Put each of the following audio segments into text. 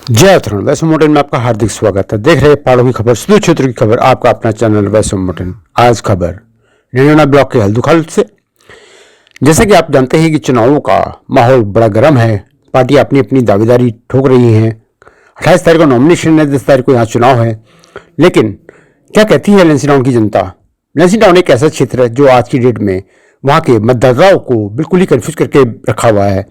जय थ्रोन वैश्व मोटन में आपका हार्दिक स्वागत है। देख रहे हैं पहाड़ों की खबर, सुदूर क्षेत्र की खबर, आपका अपना चैनल वैश्व मोटन। आज खबर निरैना ब्लॉक के हल्दुखाल से। जैसा कि आप जानते हैं कि चुनावों का माहौल बड़ा गर्म है। पार्टी अपनी अपनी दावेदारी ठोक रही है। 28 तारीख को नॉमिनेशन है, 10 तारीख को यहाँ चुनाव है। लेकिन क्या कहती है लेंसी टाउन की जनता? लेंसी टाउन एक ऐसा क्षेत्र है जो आज की डेट में वहाँ के मतदाताओं को बिल्कुल ही कन्फ्यूज करके रखा हुआ है।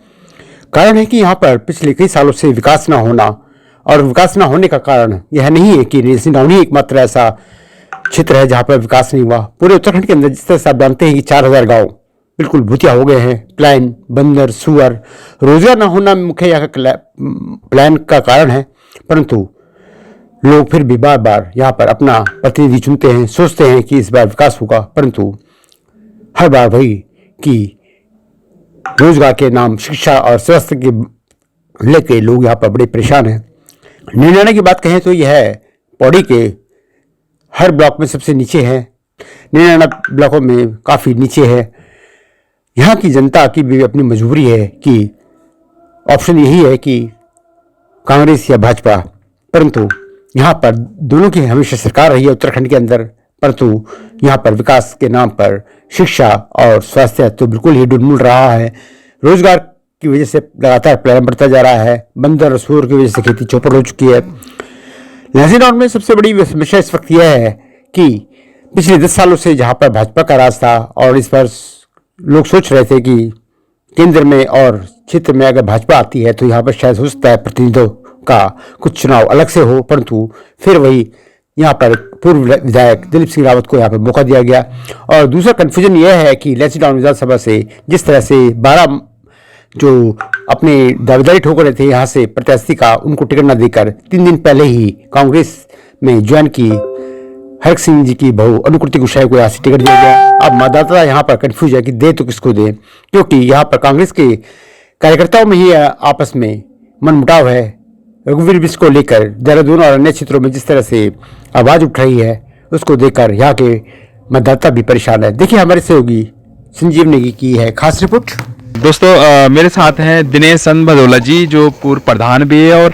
कारण है कि यहाँ पर पिछले कई सालों से विकास न होना, और विकास न होने का कारण यह नहीं है कि लेंसी टाउन ही एकमात्र ऐसा क्षेत्र है जहाँ पर विकास नहीं हुआ। पूरे उत्तराखंड के अंदर जिस तरह से आप जानते हैं कि 4000 गांव बिल्कुल भूतिया हो गए हैं। प्लान, बंदर, सुअर, रोजगार न होना मुख्य यहाँ का प्लान का कारण है। परंतु लोग फिर भी बार बार यहाँ पर अपना प्रतिनिधि चुनते हैं, सोचते हैं कि इस बार विकास होगा, परंतु हर बार वही कि रोजगार के नाम, शिक्षा और स्वास्थ्य के लेके लोग यहाँ पर बड़े परेशान हैं। निरैना की बात कहें तो यह पौड़ी के हर ब्लॉक में सबसे नीचे है। निरैना ब्लॉकों में काफ़ी नीचे है। यहाँ की जनता की भी अपनी मजबूरी है कि ऑप्शन यही है कि कांग्रेस या भाजपा, परंतु यहाँ पर दोनों की हमेशा सरकार रही है उत्तराखंड के अंदर। परंतु यहाँ पर विकास के नाम पर शिक्षा और स्वास्थ्य तो बिल्कुल ही डुलमुल रहा है। रोजगार की वजह से लगातार प्लान बढ़ता जा रहा है। बंदर और सूअर की वजह से खेती चौपट हो चुकी है। लेंसी टाउन में सबसे बड़ी समस्या इस वक्त यह है कि पिछले 10 सालों से जहाँ पर भाजपा का राज था और इस पर लोग सोच रहे थे कि केंद्र में और क्षेत्र में अगर भाजपा आती है तो यहाँ पर शायद हो सकता है प्रतिनिधियों का कुछ चुनाव अलग से हो, परंतु फिर वही यहाँ पर पूर्व विधायक दिलीप सिंह रावत को यहाँ पर मौका दिया गया। और दूसरा कन्फ्यूजन यह है कि लेंसी टाउन विधानसभा से जिस तरह से 12 जो अपने दावेदारी ठोक रहे थे यहाँ से प्रत्याशी का, उनको टिकट न देकर 3 दिन पहले ही कांग्रेस में ज्वाइन की हरक सिंह जी की बहू अनुकृति गुसाई को यहाँ से टिकट दिया गया। अब मतदाता यहाँ पर कन्फ्यूज है कि दे तो किसको दे, क्योंकि यहाँ पर कांग्रेस के कार्यकर्ताओं में ही आपस में मनमुटाव है। रघुवीर बिष्ट को लेकर देहरादून और अन्य क्षेत्रों में जिस तरह से आवाज़ उठ रही है, उसको देखकर यहाँ के मतदाता भी परेशान है। देखिए हमारे सहयोगी संजीव ने की है खास रिपोर्ट। दोस्तों मेरे साथ हैं दिनेश चंद भदौला जी, जो पूर्व प्रधान भी है और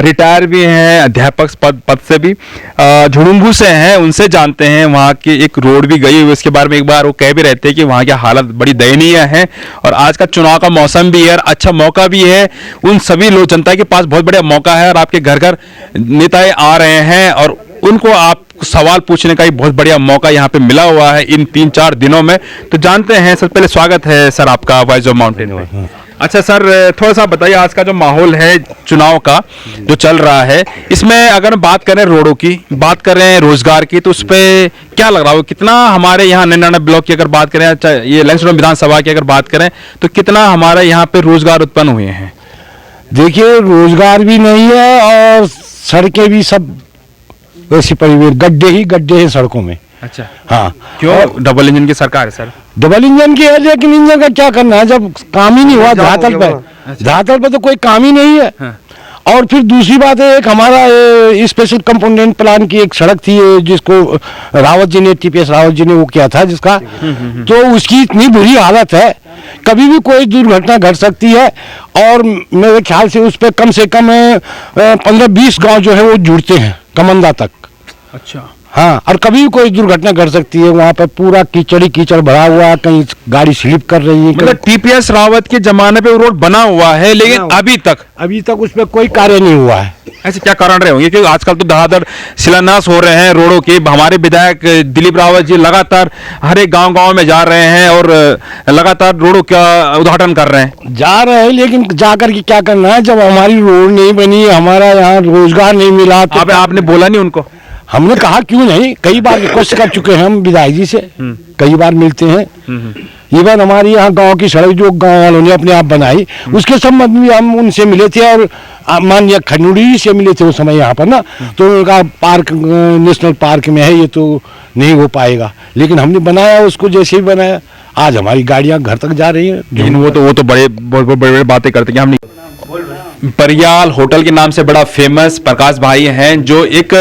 रिटायर भी हैं, अध्यापक पद से भी झुड़ुम्बू से हैं। उनसे जानते हैं वहाँ की एक रोड भी गई हुई, उसके बारे में एक बार वो कह भी रहते हैं कि वहाँ की हालत बड़ी दयनीय है। और आज का चुनाव का मौसम भी है और अच्छा मौका भी है। उन सभी लोग जनता के पास बहुत बड़ा मौका है और आपके घर घर नेताएं आ रहे हैं और उनको आप सवाल पूछने का ही बहुत बढ़िया मौका यहाँ पे मिला हुआ है इन 3-4 दिनों में। तो जानते हैं, सबसे पहले स्वागत है सर आपका वॉइस ऑफ माउंटेन में। अच्छा सर, थोड़ा सा बताइए आज का जो माहौल है चुनाव का जो चल रहा है, इसमें अगर बात करें रोडों की, बात करें रोजगार की, तो उस पर क्या लग रहा हो? कितना हमारे यहाँ निरैना ब्लॉक की अगर बात करें, अच्छा ये लेंसी टाउन विधानसभा की अगर बात करें, तो कितना हमारे यहाँ पे रोजगार उत्पन्न हुए हैं? देखिए, रोजगार भी नहीं है और सड़कें भी सब वैसी परिवेश, गड्ढे ही गड्ढे हैं सड़कों में। अच्छा, हाँ। क्यों? डबल इंजन की सरकार है सर। डबल इंजन की है, लेकिन इंजन का क्या करना है जब काम ही नहीं हुआ धरातल पे। धरातल पे तो कोई काम ही नहीं है। हाँ। और फिर दूसरी बात है, एक हमारा स्पेशल कंपोनेंट प्लान की एक सड़क थी जिसको रावत जी ने, TPS रावत जी ने वो किया था जिसका, तो उसकी इतनी बुरी हालत है, कभी भी कोई दुर्घटना घट सकती है। और मेरे ख्याल से उस पर कम से कम 15-20 गाँव जो है वो जुड़ते हैं कमंदा तक। अच्छा, हाँ, और कभी भी कोई दुर्घटना घट सकती है। वहाँ पे पूरा कीचड़ ही कीचड़ भरा हुआ है, कहीं गाड़ी स्लिप कर रही है। मतलब TPS रावत के जमाने पे वो रोड बना हुआ है, लेकिन अभी तक उस पर कोई कार्य नहीं हुआ है। ऐसे क्या कारण रहे होंगे? क्योंकि आजकल तो धड़ाधड़ शिलान्यास हो रहे हैं रोडों के। हमारे विधायक दिलीप रावत जी लगातार हर एक गांव में जा रहे हैं और लगातार रोडों का उद्घाटन कर रहे हैं। जा रहे हैं, लेकिन जाकर के क्या करना है जब हमारी रोड नहीं बनी, हमारा यहाँ रोजगार नहीं मिला तो आपने बोला नहीं उनको? हमने कहा क्यों नहीं, कई बार रिक्वेस्ट कर चुके हैं हम विधायक जी से, कई बार मिलते हैं। इवन हमारी यहाँ गांव की सड़क जो गांव वालों ने अपने आप बनाई, उसके संबंध में हम उनसे मिले थे और माननीय खनूड़ी से मिले थे उस समय यहाँ पर ना। तो उनका पार्क नेशनल पार्क में है, ये तो नहीं हो पाएगा, लेकिन हमने बनाया उसको जैसे ही बनाया। आज हमारी गाड़ियाँ घर तक जा रही हैं। लेकिन वो तो बड़े बातें करते हैं। हम परियाल होटल के नाम से बड़ा फेमस प्रकाश भाई हैं, जो एक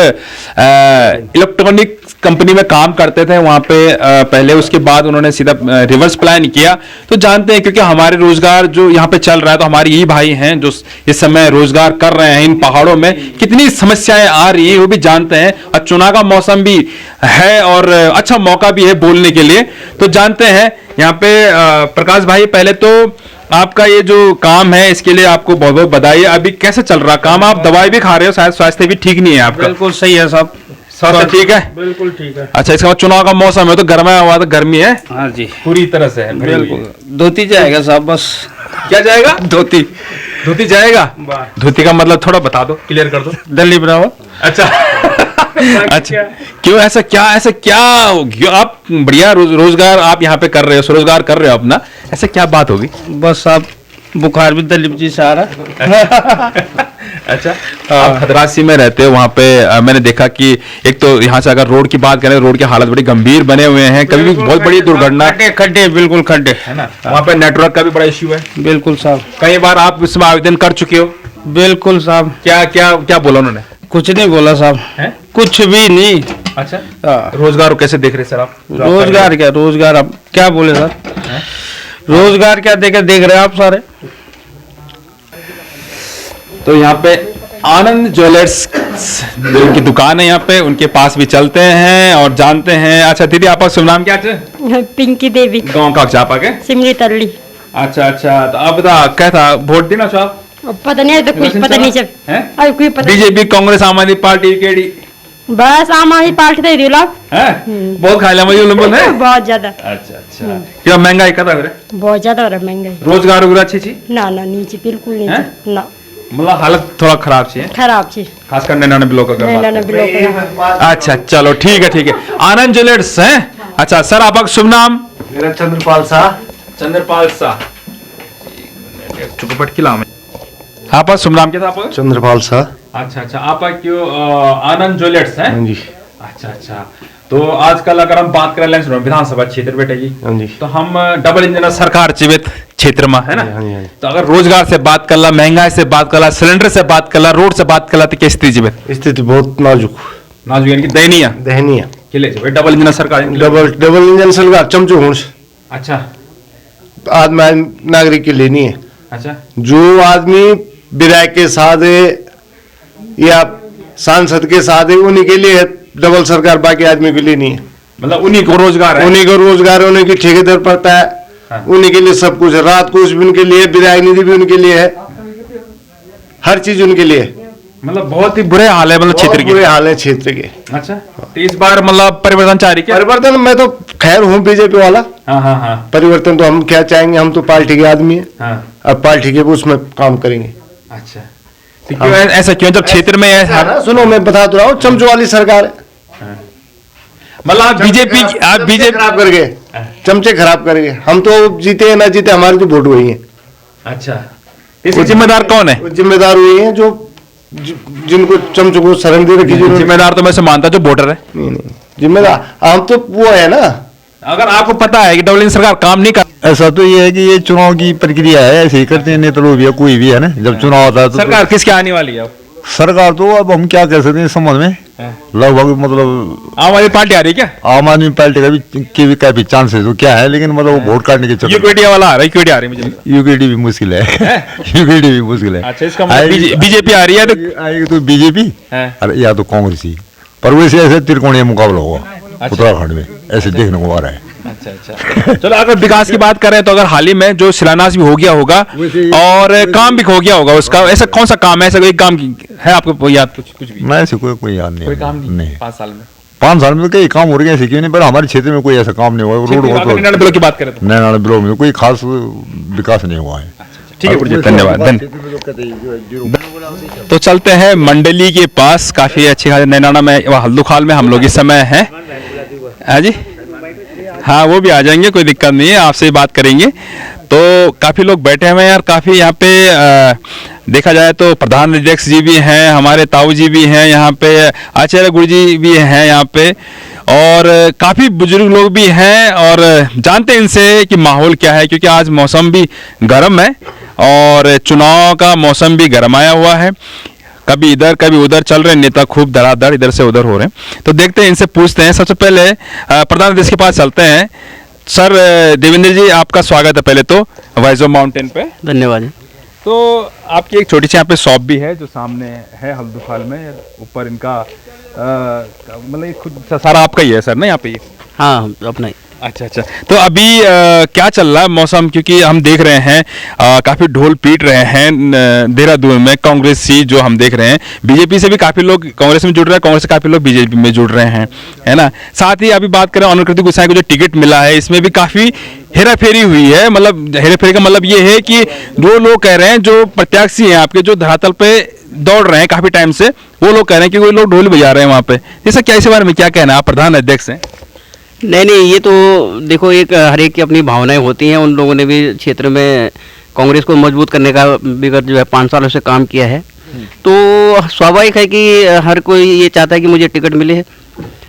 इलेक्ट्रॉनिक कंपनी में काम करते थे वहां पे पहले, उसके बाद उन्होंने सीधा रिवर्स प्लान किया। तो जानते हैं क्योंकि हमारे रोजगार जो यहाँ पे चल रहा है, तो हमारे यही भाई हैं जो इस समय रोजगार कर रहे हैं इन पहाड़ों में, कितनी समस्याएं आ रही हैं वो भी जानते हैं। और चुनाव का मौसम भी है और अच्छा मौका भी है बोलने के लिए। तो जानते हैं यहाँ पे प्रकाश भाई, पहले तो आपका ये जो काम है इसके लिए आपको बहुत बहुत बधाई। अभी कैसे चल रहा काम? आप दवाई भी खा रहे हो, शायद स्वास्थ्य भी ठीक नहीं है आपका। बिल्कुल सही है साहब, स्वास्थ्य ठीक है? बिल्कुल ठीक है। अच्छा, इसका मतलब चुनाव का मौसम है तो गर्मा हुआ, तो गर्मी है हाँ जी, पूरी तरह से है। बिल्कुल धोती जाएगा साहब, बस क्या जाएगा? धोती, धोती जाएगा। धोती का मतलब थोड़ा बता दो, क्लियर कर दो। दिल्ली ब्रावो। अच्छा अच्छा, क्यों ऐसा क्या हो गया? आप बढ़िया रोजगार आप यहाँ पे कर रहे हो, स्वरोजगार कर रहे हो अपना, ऐसा क्या बात होगी? बस साहब बुखार भी दिलीप जी से आ रहा है। अच्छा, आप खदरासी में रहते हो, वहाँ पे मैंने देखा कि एक तो यहाँ से अगर रोड की बात करें, रोड की हालत बड़ी गंभीर बने हुए हैं, कभी भी बहुत बड़ी दुर्घटना, खड्डे बिल्कुल खड्डे है ना। वहाँ पे नेटवर्क का भी बड़ा इश्यू है। बिल्कुल साहब, कई बार आप इसमें आवेदन कर चुके हो? बिल्कुल साहब। क्या क्या क्या बोला उन्होंने? कुछ नहीं बोला साहब, कुछ भी नहीं। अच्छा, रोजगार कैसे देख रहे सर आप? रोजगार क्या, रोजगार आप क्या बोले सर, रोजगार क्या देख रहे हैं आप सारे। तो यहाँ पे आनंद ज्वेलर्स जो उनकी दुकान है यहाँ पे, उनके पास भी चलते हैं और जानते हैं। अच्छा दीदी, आपका शुभ नाम क्या है? पिंकी देवी, गाँव का चापा के सिमरी तरली। अच्छा अच्छा, तो आप बता क्या था, वोट देना चाहो? पता नहीं, तो कुछ पता नहीं चल, अभी कोई पता बीजेपी, कांग्रेस, आम आदमी पार्टी, केडी? बस आम आदमी पार्टी दे दियो लाभ। बहुत खा लिया मुझे है। बहुत ज्यादा। अच्छा अच्छा, क्या महंगाई का था? बहुत ज्यादा हो रहा है महंगाई। रोजगार वगैरह अच्छी थी? ना ना, नीचे बिल्कुल नीचे ना, मतलब हालत थोड़ा खराब सी है, खराब चीज, खासकर नैना ब्लॉक का। नैना ब्लॉक। अच्छा चलो ठीक है ठीक है। आनंद ज्वेलर्स हैं। अच्छा सर, आपका शुभ नाम? मेरा चंद्रपाल शाह। चंद्रपाल शाह, चुपपट किला में। आपका शुभ नाम क्या था आपका? चंद्रपाल शाह। अच्छा अच्छा, आपका क्यों आनंद ज्वेलर्स हैं? हाँ जी। अच्छा अच्छा, तो आजकल अगर हम बात करें विधानसभा क्षेत्र बेटा जी, हाँ जी। तो हम डबल इंजन सरकार जीवित क्षेत्र में है ना। हाँ जी, हाँ जी। तो अगर रोजगार से बात कर ला, महंगाई से बात कर ला, सिलेंडर से बात कर ला, रोड से बात कर ला, तो क्या स्थिति जीवित? स्थिति बहुत नाजुक यानी कि दयनीय दहनीय। किले से डबल इंजन सरकार। डबल इंजन सरकार चमचो हूँ। अच्छा, आदमी नागरिक के लिए नहीं है। अच्छा, जो आदमी विधायक के साथ है या सांसद के साथ है, उन्हीं के लिए है डबल सरकार, बाकी आदमी के लिए नहीं है। मतलब उन्हीं को रोजगार है, उन्हीं को रोजगार है, उन्हीं की ठेकेदार पड़ता है। हाँ। उन्हीं के लिए सब कुछ है, रात को भी उनके लिए, विधायक निधि भी उनके लिए है, हर चीज उनके लिए है। मतलब बहुत ही बुरे हाल है, मतलब क्षेत्र के बुरे हाल है क्षेत्र के। अच्छा, तो इस बार मतलब परिवर्तन चाह रही क्या? परिवर्तन, मैं तो खैर हूँ बीजेपी वाला। हाँ हाँ हाँ परिवर्तन तो हम क्या चाहेंगे, हम तो पार्टी के आदमी हैं। हाँ। अब पार्टी के उसमें काम करेंगे। अच्छा, तो क्यों ऐसा क्यों, जब क्षेत्र में है? सुनो मैं बता तो रहा हूँ, चमचो वाली सरकार है। मतलब आप बीजेपी खराब कर गए, चमचे खराब कर गए। हम तो जीते या ना जीते, हमारी तो वोट हुई है। अच्छा, इसके जिम्मेदार कौन है? जिम्मेदार हुई है जो जिनको चमचों को शरण दे रखी। जिम्मेदार तो मैं से मानता जो वोटर है। नहीं, जिम्मेदार हम तो वो है ना। अगर आपको पता है कि डबल इंजन सरकार काम नहीं कर, ऐसा तो ये है कि ये चुनाव की प्रक्रिया है, ऐसे ही करते हैं नेता लोग भी, कोई भी है ना, जब चुनाव होता है तो सरकार किसके आने वाली है? सरकार तो अब हम क्या कह सकते हैं इस संबंध में, लगभग मतलब आम आदमी पार्टी आ रही है क्या? आम आदमी पार्टी का भी के भी काफी चांसेस तो क्या है, लेकिन मतलब वो वोट काटने के चक्कर यूकेडी वाला आ रहा है, यूकेडी आ रही है मुझे। यूकेडी भी मुश्किल है। यूकेडी भी मुश्किल है। अच्छा, इसका मतलब बीजेपी आ रही है तो आएगी तो बीजेपी या तो कांग्रेस ही, पर वैसे ऐसे त्रिकोणीय मुकाबला होगा उत्तराखंड में, ऐसे देखने को आ रहा है। अच्छा अच्छा, चलो अगर विकास की बात करें तो अगर हाल ही में जो शिलान्यास भी हो गया होगा और काम भी हो गया होगा उसका, ऐसा कौन सा काम है, ऐसा कोई काम है आपको याद? कुछ भी नहीं, ऐसे कोई याद नहीं, कोई काम नहीं। 5 साल में 5 साल में कई काम हो रहे हैं, ऐसे क्यों नहीं, पर हमारे क्षेत्र में कोई ऐसा काम नहीं हुआ। रोड ब्लॉक की बात करें तो नैना ब्लॉक में कोई खास विकास नहीं हुआ है। ठीक है गुरुजी, धन्यवाद। तो चलते हैं मंडली के पास, काफी अच्छी नैनाना में हल्दुखाल में हम लोग इस समय हैं। हाँ जी, हाँ वो भी आ जाएंगे, कोई दिक्कत नहीं है, आपसे ही बात करेंगे। तो काफ़ी लोग बैठे हुए हैं और काफ़ी यहाँ पे देखा जाए तो प्रधान अध्यक्ष जी भी हैं, हमारे ताऊ जी भी हैं यहाँ पे, आचार्य गुरु जी भी हैं यहाँ पे, और काफ़ी बुजुर्ग लोग भी हैं। और जानते हैं इनसे कि माहौल क्या है, क्योंकि आज मौसम भी गर्म है और चुनाव का मौसम भी गरमाया हुआ है। कभी इधर कभी उधर चल रहे हैं, नेता खूब धड़ाधड़ इधर से उधर हो रहे हैं। तो देखते हैं, इनसे पूछते हैं। सबसे पहले प्रधान अध्यक्ष के पास चलते हैं। सर देवेंद्र जी, आपका स्वागत है पहले तो वॉइस ऑफ माउंटेन पे। धन्यवाद। तो आपकी एक छोटी सी यहाँ पे शॉप भी है जो सामने है हल्दुखाल में, ऊपर इनका मतलब ये खुद सारा आपका ही है सर ना यहाँ पे? हाँ, अपना ही। अच्छा अच्छा। तो अभी क्या चल रहा है मौसम, क्योंकि हम देख रहे हैं काफी ढोल पीट रहे हैं देहरादून में कांग्रेसी, जो हम देख रहे हैं बीजेपी से भी काफी लोग कांग्रेस में जुड़ रहे हैं, कांग्रेस से काफी लोग बीजेपी में जुड़ रहे हैं, है ना। साथ ही अभी बात करें अनुकृति गुसाई को जो टिकट मिला है, इसमें भी काफी हेराफेरी हुई है। मतलब हेराफेरी का मतलब ये है कि वो लोग कह रहे हैं जो प्रत्याशी हैं आपके, जो धरातल पे दौड़ रहे हैं काफी टाइम से, वो लोग कह रहे हैं कि वो लोग ढोल बजा रहे हैं वहाँ पे। जैसा क्या, इस बारे में क्या कहना है? आप प्रधान अध्यक्ष हैं। नहीं, ये तो देखो, एक हर एक की अपनी भावनाएं होती हैं। उन लोगों ने भी क्षेत्र में कांग्रेस को मजबूत करने का विगत जो है 5 सालों से काम किया है, तो स्वाभाविक है कि हर कोई ये चाहता है कि मुझे टिकट मिले है,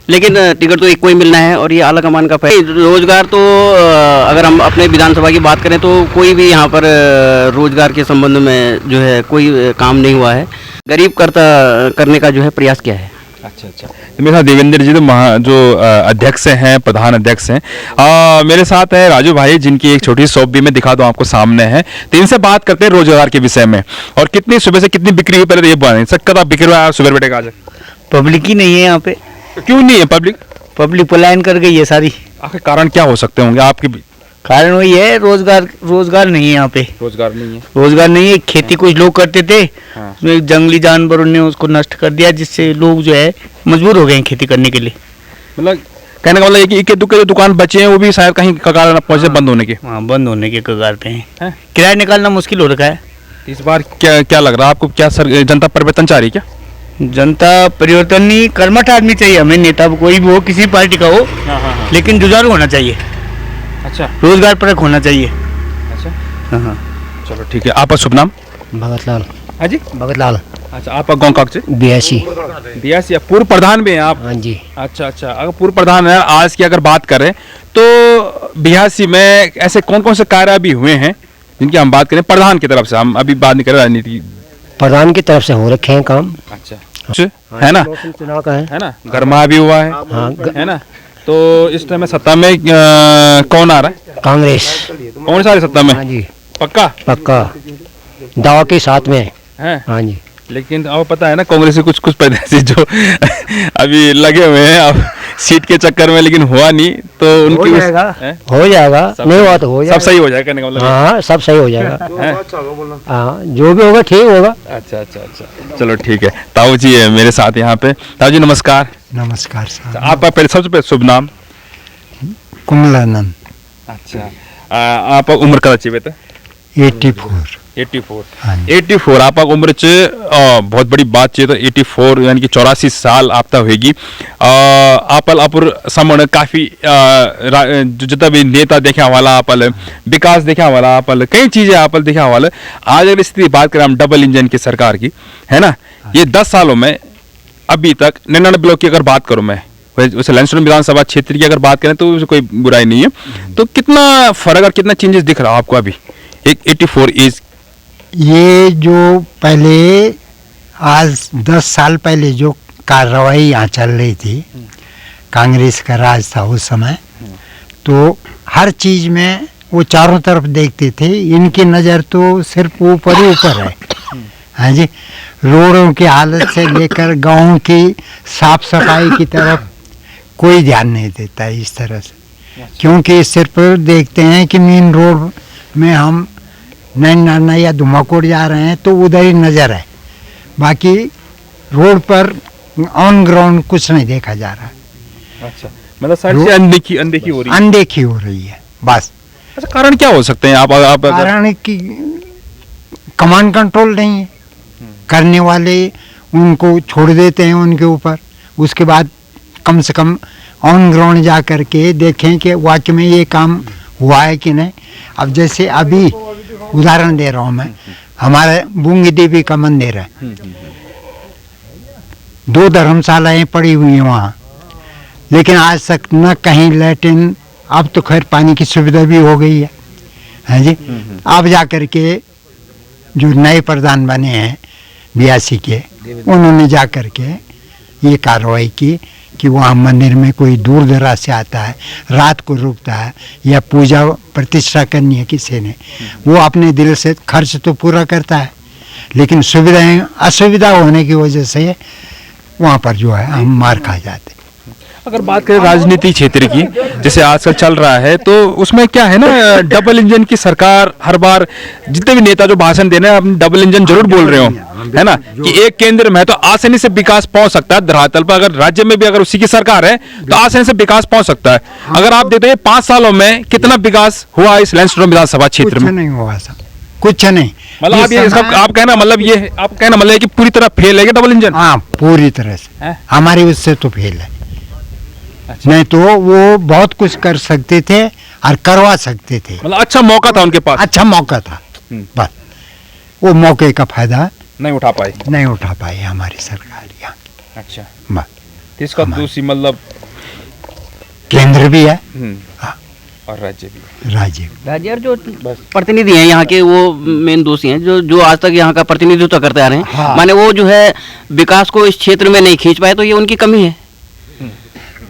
लेकिन टिकट तो एक को ही मिलना है और ये आला कमान का फैसला। रोजगार तो अगर हम अपने विधानसभा की बात करें तो कोई भी यहाँ पर रोजगार के संबंध में जो है कोई काम नहीं हुआ है। गरीब करने का जो है प्रयास किया है। अच्छा अच्छा। तो मेरे साथ देवेंद्र जी जो अध्यक्ष हैं, प्रधान अध्यक्ष हैं, मेरे साथ है राजू भाई, जिनकी एक छोटी शॉप भी मैं दिखा दूं आपको सामने है। तो इनसे बात करते हैं रोजगार के विषय में, और कितनी सुबह से कितनी बिक्री हुई पहले ये बताएं। सकता बिक्री हुआ सुबह बेटे का आज? पब्लिक ही नहीं है यहाँ पे। तो क्यों नहीं है पब्लिक? पब्लिक पलायन कर गई है सारी। आखिर कारण क्या हो सकते होंगे आपके? कारण वही है, रोजगार नहीं है यहाँ पे। रोजगार नहीं है। रोजगार नहीं है। खेती कुछ लोग करते थे, उसमें जंगली जानवरों ने उसको नष्ट कर दिया, जिससे लोग जो है मजबूर हो गए हैं खेती करने के लिए। मतलब कहने का मतलब ये कि इक्के दुक्के जो दुकान बचे हैं वो भी शायद कहीं कगार न पहुंचे, बंद होने के। हाँ, बंद होने के कगार पे हैं। किराया निकालना मुश्किल हो रखा है। इस बार क्या लग रहा है आपको? क्या जनता परिवर्तन चाह रही है क्या? जनता परिवर्तन नहीं, कर्मठ आदमी चाहिए हमें। नेता कोई भी हो, किसी पार्टी का हो, लेकिन जुझारू होना चाहिए। अच्छा। रोजगार परक होना चाहिए। अच्छा हाँ, चलो ठीक है। आपका शुभ नाम? भगतलाल। हाँ जी, भगतलाल। अच्छा, आपका गाँव काक से? 82। पूर्व प्रधान भी हैं आप? हाँ जी। अच्छा अच्छा। अगर पूर्व प्रधान है, आज की अगर बात करें तो 82 में ऐसे कौन कौन से कार्य भी हुए हैं जिनकी हम बात करें प्रधान की तरफ से? हम अभी बात नहीं करें राजनीति। प्रधान की तरफ से हो रखे हैं काम। अच्छा है ना, चुनाव का है ना, गरमा भी हुआ है। हाँ, है ना। तो इस टाइम में सत्ता में कौन आ रहा है? कांग्रेस। कौन सा सत्ता में? हाँ जी, पक्का पक्का दावा के साथ में है। हाँ जी। लेकिन अब पता है ना, कांग्रेस के कुछ प्रत्याशी जो अभी लगे हुए हैं अब सीट के चक्कर में, लेकिन हुआ नहीं, तो उनकी हो जाएगा नहीं हुआ तो हो जाएगा। सब सही हो जाएगा कहने का मतलब? हाँ, सब सही हो जाएगा। हाँ, जो भी होगा ठीक होगा। अच्छा अच्छा अच्छा, चलो ठीक है। ताऊ जी है मेरे साथ यहाँ पे। ताऊ जी नमस्कार। नमस्कार साहब। आपका पहले सबसे पहले शुभ नाम? कुमलानंद। अच्छा, आपका उम्र कदा चाहिए बेटा? 84। 84 आपका उम्र च बहुत बड़ी बात चाहिए। तो 84 यानी कि 84 साल आपता होगी। आपल अपुर समण काफी जितना भी नेता देखा वाला, आपल विकास देखा वाला, आपल कई चीजें आपल देखा वाला। आज अगर स्थिति बात करें हम डबल इंजन की सरकार की, है ना, ये 10 सालों में अभी तक 99 ब्लॉक की अगर बात करूं मैं, वैसे लैंसडौन विधानसभा क्षेत्र की अगर बात करें तो उसमें कोई बुराई नहीं है। तो कितना फर्क और कितना चेंजेस दिख रहा है आपको अभी एक 84 एज? ये जो पहले आज 10 साल पहले जो कार्रवाई यहाँ चल रही थी, कांग्रेस का राज था उस समय, तो हर चीज में वो चारों तरफ देखते थे। इनकी नज़र तो सिर्फ ऊपर ही ऊपर है। हाँ जी, रोडों की हालत से लेकर गाँव की साफ सफाई की तरफ कोई ध्यान नहीं देता है इस तरह से, क्योंकि सिर्फ देखते हैं कि मेन रोड में हम नैना या धुमाकोट जा रहे हैं तो उधर ही नज़र है, बाकी रोड पर ऑन ग्राउंड कुछ नहीं देखा जा रहा है। अच्छा, मतलब सारी चीजें अनदेखी हो रही है। अनदेखी हो रही है बस। अच्छा, कारण क्या हो सकते हैं? आप कारण की कमांड कंट्रोल नहीं है, करने वाले उनको छोड़ देते हैं उनके ऊपर। उसके बाद कम से कम ऑन ग्राउंड जा कर के देखें कि वाकई में ये काम हुआ है कि नहीं। अब जैसे अभी उदाहरण दे रहा हूँ मैं, हमारे बूंगी देवी का मंदिर है, 2 धर्मशालाएं पड़ी हुई हैं वहाँ, लेकिन आज तक न कहीं लैट्रिन। अब तो खैर पानी की सुविधा भी हो गई है, हाँ जी। अब जा कर के जो नए प्रधान बने हैं 82 के, उन्होंने जा कर के ये कार्रवाई की कि वहाँ मंदिर में कोई दूर दराज से आता है, रात को रुकता है या पूजा प्रतिष्ठा करनी है किसी ने, वो अपने दिल से खर्च तो पूरा करता है, लेकिन सुविधाएं असुविधा होने की वजह से वहाँ पर जो है हम मार खा जाते। अगर बात करें राजनीति क्षेत्र की, जैसे आजकल चल रहा है, तो उसमें क्या है ना, डबल इंजन की सरकार हर बार, जितने भी नेता जो भाषण दे रहे हैं अपने डबल इंजन जरूर बोल रहे हो, है ना, कि एक केंद्र में है तो आसानी से विकास पहुंच सकता है धरातल पर। अगर राज्य में भी अगर उसी की सरकार है तो आसानी से विकास पहुंच सकता है। अगर आप देखते हैं 5 सालों में कितना विकास हुआ इस लैंसडौन विधानसभा क्षेत्र में? कुछ नहीं हुआ सब, कुछ नहीं। मतलब आप ये आप कहना मतलब ये आप कहना मतलब है कि पूरी तरह फेल है कि डबल इंजन? हाँ, पूरी तरह से हमारी उससे तो फेल है। नहीं तो वो बहुत कुछ कर सकते थे और करवा सकते थे, मतलब अच्छा मौका था उनके पास, अच्छा मौका था, बस वो मौके का फायदा नहीं उठा पाई हमारी सरकार यहाँ। अच्छा, बस इसका दूसरी मतलब केंद्र भी है और राज्य भी, राज्य और जो प्रतिनिधि हैं यहाँ के, वो मेन दोषी हैं जो आज तक यहाँ का प्रतिनिधित्व करते आ रहे हैं। हाँ। माने वो जो है विकास को इस क्षेत्र में नहीं खींच पाए, तो ये उनकी कमी है।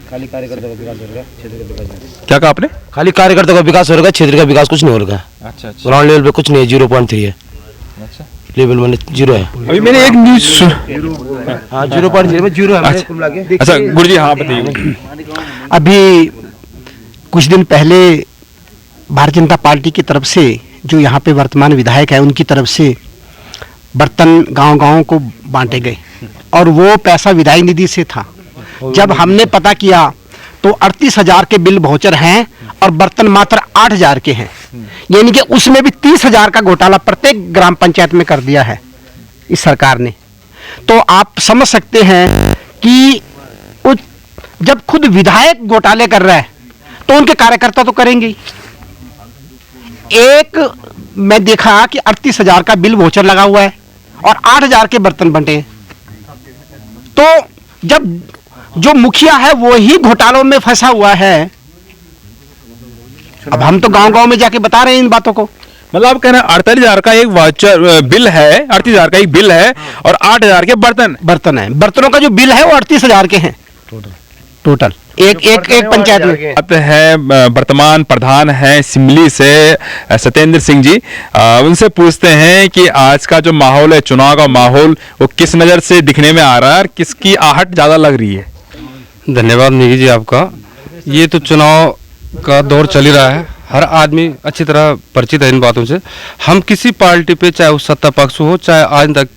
खाली कार्यकर्ता का विकास हो रहा है, क्षेत्र का विकास नहीं। क्या कहा आपने? खाली कार्यकर्ता का विकास हो रहा है, क्षेत्र का विकास कुछ नहीं हो रहा है। अच्छा, ग्राउंड लेवल पे कुछ नहीं है, 0.3 है। अच्छा, लेवल मैंने 0 है। अभी मैंने एक न्यूज हाँ 0.0 में 0 है। अच्छा गुरुजी, हाँ बताइए। अभी कुछ दिन पहले भारतीय जनता पार्टी की तरफ से जो यहाँ पे वर्तमान विधायक है, उनकी तरफ से बर्तन गांव-गांव को बांटे गए और वो पैसा विधायक निधि से था। जब हमने पता किया तो 38,000 के बिल वाउचर हैं और बर्तन मात्र 8,000 के हैं, यानी कि उसमें भी 30,000 का घोटाला प्रत्येक ग्राम पंचायत में कर दिया है इस सरकार ने। तो आप समझ सकते हैं कि जब खुद विधायक घोटाले कर रहा है तो उनके कार्यकर्ता तो करेंगे ही। एक मैं देखा कि 38,000 का बिल वाउचर लगा हुआ है और 8,000 के बर्तन बंटे हैं। तो जब जो मुखिया है वो ही घोटालों में फंसा हुआ है, अब हम तो गांव-गांव में जाके बता रहे हैं इन बातों को। मतलब आप कह रहे हैं 48,000 का एक वाउचर बिल है, 38,000 का एक बिल है और 8,000 के बर्तन है। बर्तनों का जो बिल है वो 38,000 के हैं टोटल एक पंचायत में। अब है वर्तमान प्रधान है सिमली से सत्येंद्र सिंह जी, उनसे पूछते हैं कि आज का जो माहौल है, चुनाव का माहौल, वो किस नज़र से दिखने में आ रहा है और किसकी आहट ज़्यादा लग रही है? धन्यवाद निकी जी आपका। ये तो चुनाव का दौर चल ही रहा है, हर आदमी अच्छी तरह परिचित है इन बातों से। हम किसी पार्टी पे, चाहे वो सत्ता पक्ष हो चाहे आज तक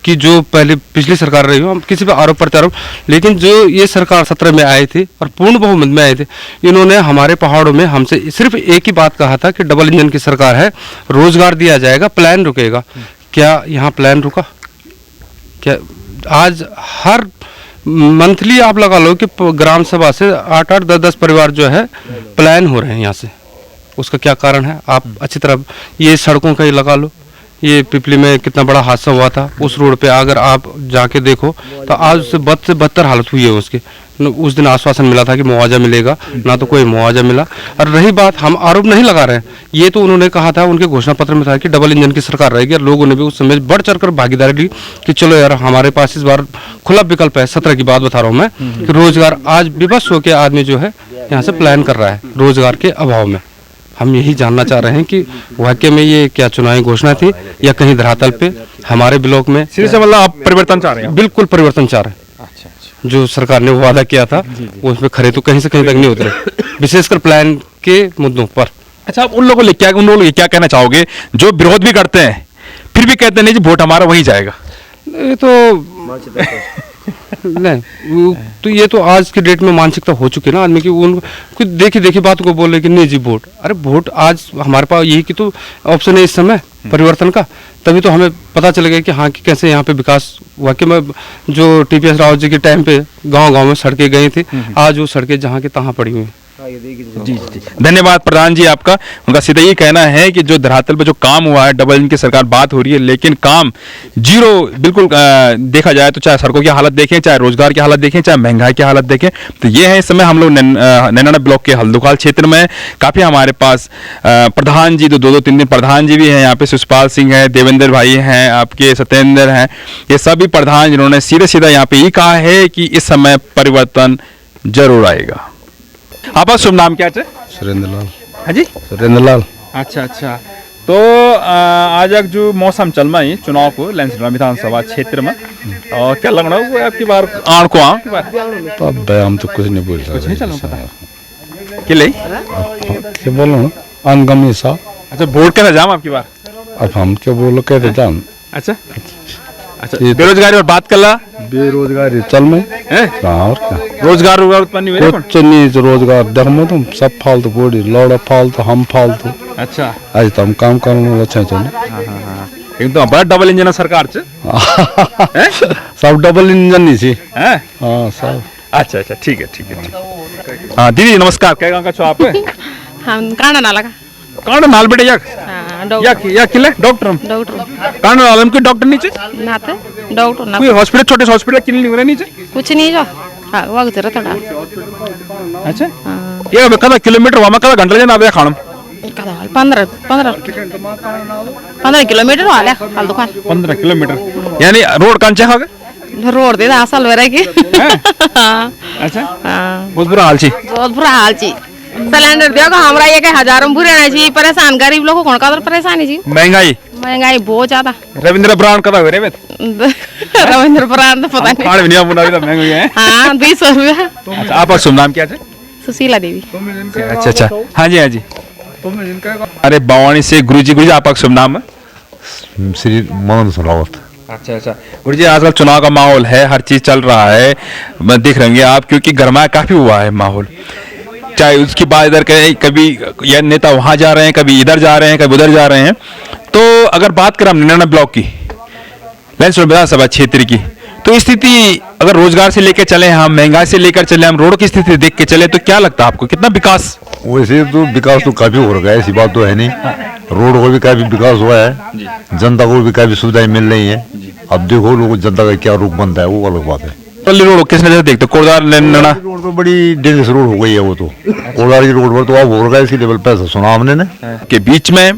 की जो पिछली सरकार रही हो, हम किसी पे आरोप प्रत्यारोप, लेकिन जो ये सरकार 17 में आई थी और पूर्ण बहुमत में आए थे, इन्होंने हमारे पहाड़ों में हमसे सिर्फ एक ही बात कहा था कि डबल इंजन की सरकार है, रोजगार दिया जाएगा, प्लान रुकेगा। क्या यहाँ प्लान रुका? क्या आज हर मंथली आप लगा लो कि ग्राम सभा से 8-8, 10-10 परिवार जो है प्लान हो रहे हैं यहाँ से। उसका क्या कारण है? आप अच्छी तरह ये सड़कों का ही लगा लो, ये पिपली में कितना बड़ा हादसा हुआ था, उस रोड पे अगर आप जाके देखो तो आज उससे बदतर हालत हुई है उसकी। उस दिन आश्वासन मिला था कि मुआवजा मिलेगा, ना तो कोई मुआवजा मिला। और रही बात, हम आरोप नहीं लगा रहे हैं, ये तो उन्होंने कहा था, उनके घोषणा पत्र में था कि डबल इंजन की सरकार रहेगी और लोगों ने भी उस समय बढ़ चढ़कर भागीदारी ली कि चलो यार हमारे पास इस बार खुला विकल्प है। 17 की बात बता रहा हूँ मैं कि रोजगार आज विवश होकर आदमी जो है यहाँ से प्लान कर रहा है रोजगार के अभाव में। हम यही जानना चाह रहे हैं कि वाकई में ये क्या चुनावी घोषणा थी या कहीं धरातल पे हमारे ब्लॉक में सिरे से मतलब आप परिवर्तन चाह रहे हैं? बिल्कुल परिवर्तन चाह रहे हैं। अच्छा। जो सरकार ने वादा किया था वो उसमें खरे तो कहीं से कहीं तक नहीं उतरे, विशेषकर प्लान के मुद्दों पर। अच्छा, आप उन लोगों को क्या कहना चाहोगे जो विरोध भी करते हैं फिर भी कहते नहीं जी वोट हमारा वही जाएगा? ये तो नहीं, तो ये तो आज के डेट में मानसिकता हो चुकी है ना आदमी की। उनको देखी बात को बोले कि नहीं जी वोट, अरे वोट आज हमारे पास यही कि तो ऑप्शन है इस समय परिवर्तन का, तभी तो हमें पता चलेगा कि हाँ कि कैसे यहाँ पे विकास। वाकई में जो TPS रावत जी के टाइम पे गांव-गांव में सड़कें गई थी, आज वो सड़कें जहाँ की तहाँ पड़ी हुई। जी जी धन्यवाद प्रधान जी आपका। उनका सीधा ये कहना है कि जो धरातल पर जो काम हुआ है, डबल इंजन की सरकार बात हो रही है, लेकिन काम जीरो बिल्कुल देखा जाए तो, चाहे सड़कों की हालत देखें, चाहे रोजगार की हालत देखें, चाहे महंगाई की हालत देखें, तो ये है इस समय हम लोग नैनाना ब्लॉक के हल्दुखाल क्षेत्र में। काफ़ी हमारे पास प्रधान जी, 2-2-3 प्रधान जी भी हैं यहाँ पे। शिशपाल सिंह है, देवेंद्र भाई हैं, आपके सत्येंद्र हैं, ये सभी प्रधान जिन्होंने सीधे सीधा यहाँ पे ये कहा है कि इस समय परिवर्तन जरूर आएगा। आपका शुभ नाम क्या है? सुरेंद्र लाल। हाँ जी, सुरेंद्र लाल। अच्छा अच्छा। तो आज एक जो मौसम चल रहा है चुनाव को लैंसडौन विधानसभा क्षेत्र में, और क्या लग रहा है आपकी बार आड़ को की बार? अब हम तो कुछ नहीं बोल सकते। कुछ नहीं चल पता कि ले क्या बोलूँ, अनगम्य सा। अच्छा, वोट कैसे जाम आपकी बार? अब हम क्या बोलो, कहते जाम। अच्छा अच्छा, बेरोजगारी और बात कर ला, बेरोजगारी चल में और क्या, रोजगार उत्पन्न हुए कुछ नहीं, रोजगार देखो तुम सब फालतू बोड़ी, लौड़ा फालतू, हम फालतू। अच्छा, आज तो हम काम करने अच्छा चले। लेकिन तो बड़ा डबल इंजन सरकार सब डबल इंजन नहीं थी। हाँ सब। अच्छा अच्छा, ठीक है ठीक है ठीक। हाँ दीदी नमस्कार, क्या गाँव का छो आप? हम कांडा नाला का। कांडा नाल बेटे याक याक किले डॉक्टर कांडा नाल के डॉक्टर नीचे नाते डॉक्टर ना कोई हॉस्पिटल, छोटे हॉस्पिटल क्लिनिक वाले नीचे कुछ नहीं जो वक्त जरा थोड़ा। अच्छा, ये कदा किलोमीटर वहां कदा घंटा लेना आवे खानम? 15 किलोमीटर वाले हाल दुकान। 15 किलोमीटर यानी रोड कांचे खागे? रोड दे असल वेरे की। अच्छा, बहुत बुरा हाल छी, बहुत बुरा हाल छी। सिलेंडर देखो हमरा ये के हजारों बुरे ना जी, परेशान गरीब लोगों को कौन परेशानी जी? महंगाई बहुत ज्यादा। रविंद्र ब्रांड कदा हुए रे? रविंद्र ब्रांड तो पता नहीं। खाने भी नहीं आप बुना महंगाई है। हां 200 रुपया। अच्छा, आपका शुभ नाम क्या है? सुशीला देवी। अच्छा अच्छा, हाँ जी हाँ जी। अरे बावानी से गुरुजी आपका शुभ नाम है? श्री मोहन सुरावत। अच्छा अच्छा गुरुजी, आजकल चुनाव का माहौल है, हर चीज चल रहा है, देख रहे आप, क्योंकि गरमा काफी हुआ है माहौल। चाहे उसकी बात इधर करें, कभी यह नेता वहां जा रहे हैं, कभी इधर जा रहे हैं, कभी उधर जा रहे हैं। तो अगर बात करें हम नैनाना ब्लॉक की, लैंसडौन विधानसभा क्षेत्र की, तो स्थिति अगर रोजगार से लेकर चले, हम महंगाई से लेकर चले, हम रोड की स्थिति देख के चले, तो क्या लगता है आपको कितना विकास? वैसे तो विकास तो काफी हो रहा है, ऐसी बात तो है नहीं। रोड को भी काफी विकास हुआ है, जनता को भी काफी सुविधाएं मिल रही है। अब देखो लोग जनता का क्या रूप बनता है, वो अलग बात है। पल्ली रोड किस नजर से देखते? कोड़दार नैनाना रोड तो बड़ी डेंजरस रोड हो गई है वो तो। कोड़दार की रोड पर तो अब हो रहा है, इसी लेवल पर सुना हमने ना के बीच में।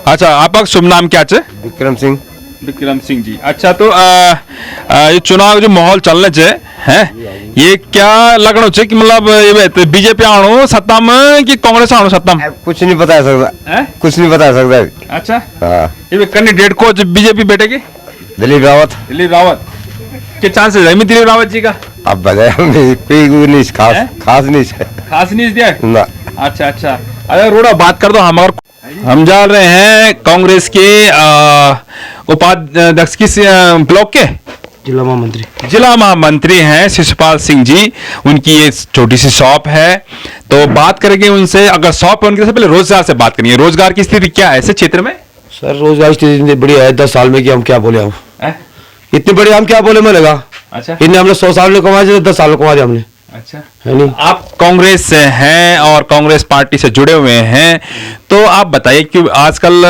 अच्छा, आपका शुभ नाम क्या है? विक्रम सिंह। विक्रम सिंह जी। अच्छा, तो ये चुनाव जो माहौल चलने चे है, ये क्या लगना चाहिए कि मतलब ये बीजेपी आणो सत्ता में कि कांग्रेस आणो सत्ता में? कुछ नहीं बता सकता, कुछ नहीं बता सकता। अच्छा, हाँ, ये कैंडिडेट को बीजेपी बैठेगी? दिलीप रावत। दिलीप रावत के चांसेस है दिलीप रावत जी का? अब बताया कोई नहीं, खास नहीं है, खास नहीं दिया ना। अच्छा अच्छा, अगर रोड़ा बात कर दो, हम जा रहे हैं कांग्रेस के उपाध्यक्ष की ब्लॉक के जिला महामंत्री हैं शिशपाल सिंह जी। उनकी ये छोटी सी शॉप है, तो बात करेंगे उनसे। अगर शॉप है उनके से पहले रोजगार से बात करेंगे। रोजगार की स्थिति क्या है ऐसे क्षेत्र में? सर रोजगार की स्थिति बढ़िया है। 10 साल में कि हम क्या बोले, हम इतने बड़े हम क्या बोले, मैं लगा। अच्छा, इतने हमने 100 साल में कमा दिया, 10 साल में कमा दिया हमने। अच्छा, है नहीं? आप कांग्रेस से हैं और कांग्रेस पार्टी से जुड़े हुए हैं, तो आप बताइए कि आजकल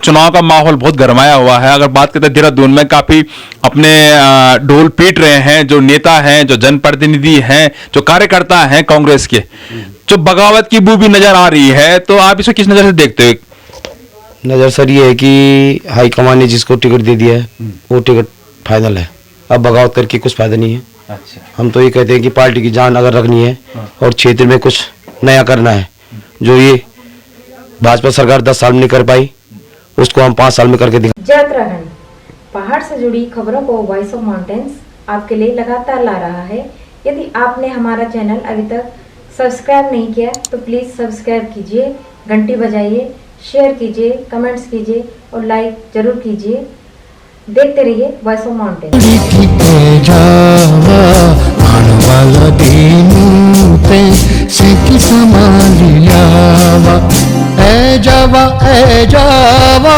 चुनाव का माहौल बहुत गरमाया हुआ है। अगर बात करते हैं देहरादून में काफी अपने ढोल पीट रहे हैं जो नेता हैं, जो जनप्रतिनिधि हैं, जो कार्यकर्ता हैं कांग्रेस के, जो बगावत की बू भी नजर आ रही है, तो आप इसको किस नजर से देखते हो? नजर सर ये है कि हाईकमान ने जिसको टिकट दे दिया है वो टिकट फाइनल है, अब बगावत करके कुछ फायदा नहीं है। अच्छा, हम तो ये कहते हैं कि पार्टी की जान अगर रखनी है और क्षेत्र में कुछ नया करना है, जो ये भाजपा सरकार 10 साल में नहीं कर पाई, उसको हम 5 साल में करके दिखा। जय उत्तराखंड, पहाड़ से जुड़ी खबरों को वॉइस ऑफ माउंटेन्स आपके लिए लगातार ला रहा है। यदि आपने हमारा चैनल अभी तक सब्सक्राइब नहीं किया तो प्लीज सब्सक्राइब कीजिए, घंटी बजाइए, शेयर कीजिए, कमेंट्स कीजिए और लाइक जरूर कीजिए। देखते रहिए voice of mountains. A Java